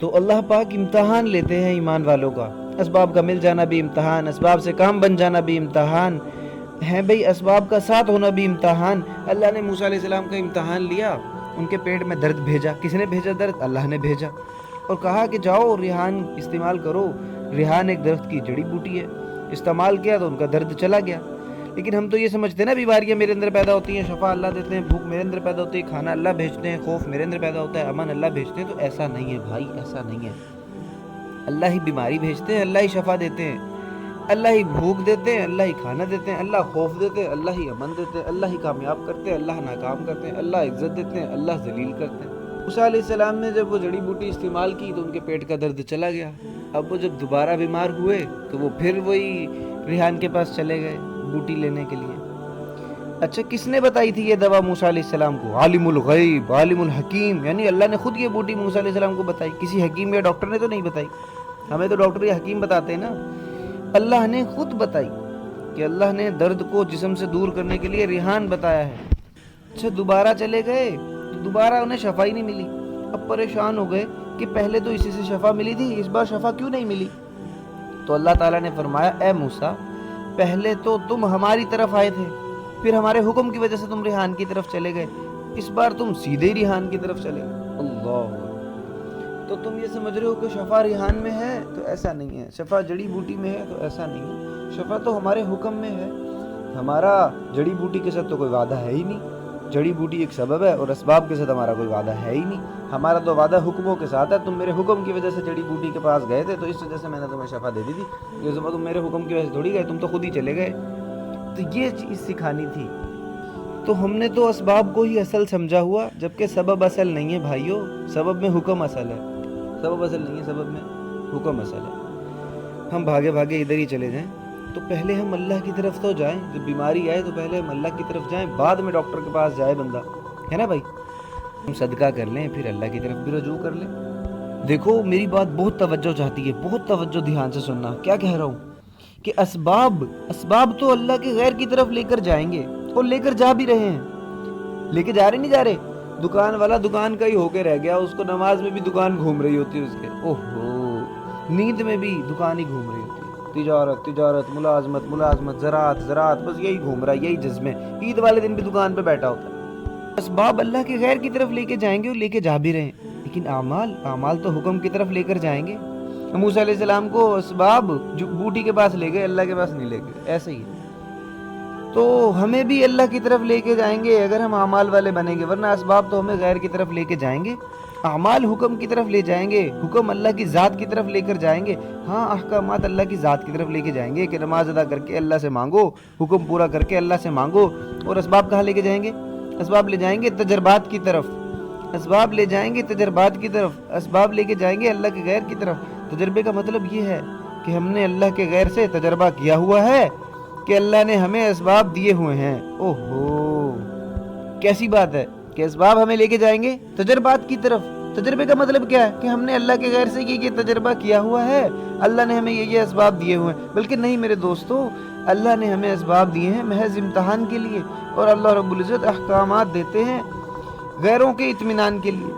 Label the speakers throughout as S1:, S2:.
S1: تو اللہ پاک امتحان لیتے ہیں ایمان والوں کا، اسباب کا مل جانا بھی امتحان، اسباب سے کام بن جانا بھی امتحان ہے بھئی، اسباب کا ساتھ ہونا بھی امتحان۔ اللہ نے موسیٰ علیہ السلام کا امتحان لیا، ان کے پیٹ میں درد بھیجا۔ کس نے بھیجا درد؟ اللہ نے بھیجا، اور کہا کہ جاؤ ریحان استعمال کرو۔ ریحان ایک درخت کی جڑی بوٹی ہے، استعمال کیا تو ان کا درد چلا گیا۔ لیکن ہم تو یہ سمجھتے ہیں نا بیماریاں میرے اندر پیدا ہوتی ہیں، شفا اللہ دیتے ہیں، بھوک میرے اندر پیدا ہوتی ہے، کھانا اللہ بھیجتے ہیں، خوف میرے اندر پیدا ہوتا ہے، امن اللہ بھیجتے ہیں۔ تو ایسا نہیں ہے بھائی، ایسا نہیں ہے۔ اللہ ہی بیماری بھیجتے ہیں، اللہ ہی شفا دیتے ہیں، اللہ ہی بھوک دیتے ہیں، اللہ ہی کھانا دیتے ہیں، اللہ خوف دیتے ہیں، اللہ ہی امن دیتے ہیں، اللہ ہی کامیاب کرتے ہیں، اللہ ناکام کرتے ہیں، اللہ عزت دیتے ہیں، اللہ ذلیل کرتے ہیں۔ موسیٰ علیہ السلام نے جب وہ جڑی بوٹی استعمال کی تو ان کے پیٹ کا درد چلا گیا۔ اب وہ جب دوبارہ بیمار ہوئے تو وہ پھر وہی ریحان کے پاس چلے گئے بوٹی لینے کے لیے۔ اچھا، کس نے بتائی تھی یہ دوا موسیٰ علیہ السلام کو؟ عالم الغیب، عالم الحکیم، یعنی اللہ نے خود یہ بوٹی موسیٰ علیہ السلام کو بتائی، کسی حکیم یا ڈاکٹر نے تو نہیں بتائی۔ ہمیں تو ڈاکٹر یا حکیم بتاتے ہیں نا، اللہ نے خود بتائی کہ اللہ نے درد کو جسم سے دور کرنے کے لیے ریحان بتایا ہے۔ اچھا، دوبارہ چلے گئے تو دوبارہ انہیں شفا ہی نہیں ملی۔ اب پریشان ہو گئے کہ پہلے تو اسی سے شفا ملی تھی، اس بار شفا کیوں نہیں ملی؟ تو اللہ تعالیٰ نے فرمایا، اے موسیٰ، پہلے تو تم ہماری طرف آئے تھے، پھر ہمارے حکم کی وجہ سے تم ریحان کی طرف چلے گئے، اس بار تم سیدھے ریحان کی طرف چلے گئے۔ اللہ، تو تم یہ سمجھ رہے ہو کہ شفا ریحان میں ہے؟ تو ایسا نہیں ہے۔ شفا جڑی بوٹی میں ہے؟ تو ایسا نہیں ہے۔ شفا تو ہمارے حکم میں ہے۔ ہمارا جڑی بوٹی کے ساتھ تو کوئی وعدہ ہے ہی نہیں۔ جڑی بوٹی ایک سبب ہے اور اسباب کے ساتھ ہمارا کوئی وعدہ ہے ہی نہیں۔ ہمارا تو وعدہ حکموں کے ساتھ ہے۔ تم میرے حکم کی وجہ سے جڑی بوٹی کے پاس گئے تھے تو اس وجہ سے میں نے تمہیں شفا دے دی تھی۔ یہ صبح تم میرے حکم کی وجہ سے تھوڑی گئے، تم تو خود ہی چلے گئے۔ تو یہ چیز سکھانی تھی۔ تو ہم نے تو اسباب کو ہی اصل سمجھا ہوا، جبکہ سبب اصل نہیں ہے بھائیو۔ سبب میں حکم اصل ہے، سبب اصل نہیں ہے، سبب میں حکم اصل ہے۔ ہم بھاگے بھاگے ادھر ہی چلے جائیں تو پہلے ہم اللہ کی طرف تو جائیں۔ جب بیماری آئے تو پہلے ہم اللہ کی طرف جائیں، بعد میں ڈاکٹر کے پاس جائے بندہ، ہے نا بھائی؟ ہم صدقہ کر لیں، پھر اللہ کی طرف بھی رجوع کر لیں۔ دیکھو میری بات بہت توجہ چاہتی ہے، بہت توجہ دھیان سے سننا کیا کہہ رہا ہوں، کہ اسباب تو اللہ کے غیر کی طرف لے کر جائیں گے، اور لے کر جا بھی رہے ہیں۔ لے کے جا رہے نہیں جا رہے؟ دکان والا دکان کا ہی ہو کے رہ گیا، اس کو نماز میں بھی دکان گھوم رہی ہوتی ہے اس کے، اوہو، نیند میں بھی دکان ہی گھوم رہی ہوتی ہے، تجارت، ملازمت، زراعت، بس یہی گھوم رہا ہے، یہی جذبے۔ عید والے دن بھی دکان پہ بیٹھا ہوتا ہے۔ اسباب اللہ کے غیر کی طرف لے کے جائیں گے اور لے کے جا بھی رہے ہیں، لیکن اعمال تو حکم کی طرف لے کر جائیں گے۔ موسیٰ علیہ السلام کو اسباب جو بوٹی کے پاس لے گئے، اللہ کے پاس نہیں لے گئے، ایسے ہی ہے۔ تو ہمیں بھی اللہ کی طرف لے کے جائیں گے اگر ہم اعمال والے بنیں گے، ورنہ اسباب تو ہمیں غیر کی طرف لے کے جائیں گے، اعمال حکم کی طرف لے جائیں گے، حکم اللہ کی ذات کی طرف لے کر جائیں گے۔ ہاں، احکامات اللہ کی ذات کی طرف لے کے جائیں گے کہ نماز ادا کر کے اللہ سے مانگو، حکم پورا کر کے اللہ سے مانگو۔ اور اسباب کہاں لے کے جائیں گے؟ اسباب لے جائیں گے تجربات کی طرف، اسباب لے جائیں گے تجربات کی طرف، اسباب لے کے جائیں گے اللہ کے غیر کی طرف۔ تجربے کا مطلب یہ ہے کہ ہم نے اللہ کے غیر سے تجربہ کیا ہوا ہے کہ اللہ نے ہمیں اسباب دیے ہوئے ہیں۔ اوہو، کیسی بات ہے کہ اسباب ہمیں لے کے جائیں گے تجربات کی طرف۔ تجربے کا مطلب کیا ہے؟ کہ ہم نے اللہ کے غیر سے یہ تجربہ کیا ہوا ہے، اللہ نے ہمیں یہ اسباب دیے ہوئے ہیں۔ بلکہ نہیں میرے دوستو، اللہ نے ہمیں اسباب دیے ہیں محض امتحان کے لیے، اور اللہ رب العزت احکامات دیتے ہیں غیروں کے اطمینان کے لیے۔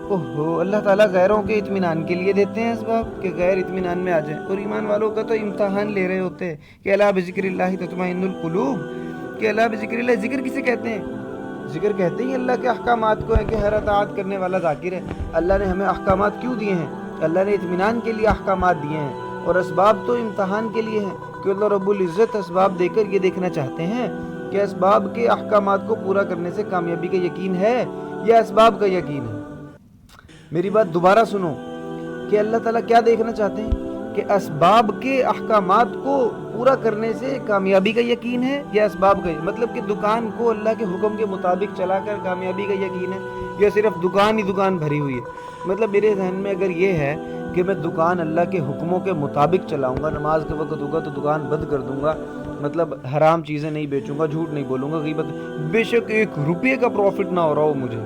S1: اوہو، اللہ تعالیٰ غیروں کے اطمینان کے لیے دیتے ہیں اسباب کہ غیر اطمینان میں آ جائیں، اور ایمان والوں کا تو امتحان لے رہے ہوتے ہیں کہ الا بذکر اللہ تطمئن القلوب، کہ الا بذکر اللہ، ذکر کسے کہتے ہیں؟ ذکر کہتے ہیں اللہ کے احکامات کو ہے کہ ہر اطاعت کرنے والا ذاکر ہے۔ اللہ نے ہمیں احکامات کیوں دیے ہیں؟ اللہ نے اطمینان کے لیے احکامات دیے ہیں، اور اسباب تو امتحان کے لیے ہیں کہ اللہ رب العزت اسباب دے کر یہ دیکھنا چاہتے ہیں کہ اسباب کے احکامات کو پورا کرنے سے کامیابی کا یقین ہے یا اسباب کا یقین ہے۔ میری بات دوبارہ سنو کہ اللہ تعالیٰ کیا دیکھنا چاہتے ہیں کہ اسباب کے احکامات کو پورا کرنے سے کامیابی کا یقین ہے یا اسباب کا، مطلب کہ دکان کو اللہ کے حکم کے مطابق چلا کر کامیابی کا یقین ہے یا صرف دکان بھری ہوئی ہے۔ مطلب میرے ذہن میں اگر یہ ہے کہ میں دکان اللہ کے حکموں کے مطابق چلاؤں گا، نماز کے وقت ہوگا تو دکان بند کر دوں گا، مطلب حرام چیزیں نہیں بیچوں گا، جھوٹ نہیں بولوں گا، غیبت، بے شک 1 روپے کا پروفٹ نہ ہو رہا ہو مجھے،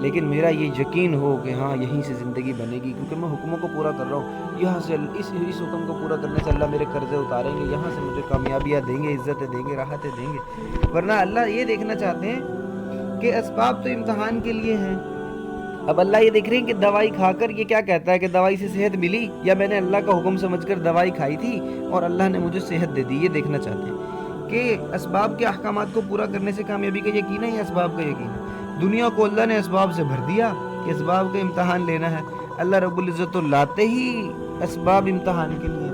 S1: لیکن میرا یہ یقین ہو کہ ہاں یہیں سے زندگی بنے گی، کیونکہ میں حکموں کو پورا کر رہا ہوں، یہاں سے اس حکم کو پورا کرنے سے اللہ میرے قرضے اتاریں گے، یہاں سے مجھے کامیابیاں دیں گے، عزتیں دیں گے، راحتیں دیں گے۔ ورنہ اللہ یہ دیکھنا چاہتے ہیں کہ اسباب تو امتحان کے لیے ہیں، اب اللہ یہ دیکھ رہے ہیں کہ دوائی کھا کر یہ کیا کہتا ہے کہ دوائی سے صحت ملی یا میں نے اللہ کا حکم سمجھ کر دوائی کھائی تھی اور اللہ نے مجھے صحت دے دی. یہ دیکھنا چاہتے ہیں کہ اسباب کے احکامات کو پورا کرنے سے کامیابی کا یقین ہے یا اسباب کا یقین ہے. دنیا کو اللہ نے اسباب سے بھر دیا کہ اسباب کا امتحان لینا ہے. اللہ رب العزت تو لاتے ہی اسباب امتحان کے لیے.